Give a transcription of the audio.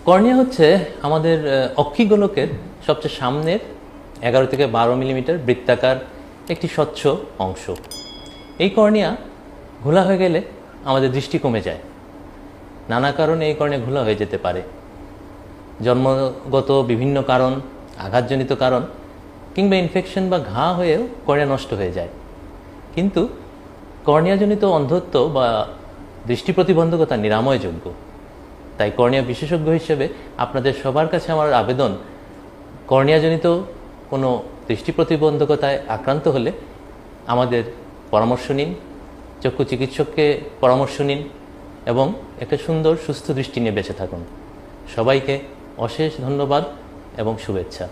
Cornea হচ্ছে আমাদের অক্ষিগোলকের সবচেয়ে সামনের 11 থেকে 12 মিলিমিটার বৃত্তাকার একটি স্বচ্ছ অংশ। এই কর্নিয়া ঘোলা হয়ে গেলে আমাদের দৃষ্টি কমে যায়। নানা কারণে এই কর্নিয়া ঘোলা হয়ে যেতে পারে। জন্মগত বিভিন্ন কারণ, আঘাতজনিত কারণ কিংবা ইনফেকশন বা ঘা হয়েও কর্নিয়া নষ্ট হয়ে যায়। কিন্তু কর্নিয়াজনিত অন্ধত্ব বা দৃষ্টি প্রতিবন্ধকতা নিরাময়যোগ্য। তাই কর্নিয়া বিশেষজ্ঞ হিসেবে আপনাদের সবার কাছে আমার আবেদন, কর্নিয়াজনিত কোনো দৃষ্টি প্রতিবন্ধকতায় আক্রান্ত হলে আমাদের পরামর্শ নিন, চক্ষু চিকিৎসককে পরামর্শ নিন এবং একটা সুন্দর সুস্থ দৃষ্টি নিয়ে বেঁচে থাকুন। সবাইকে অশেষ ধন্যবাদ এবং শুভেচ্ছা।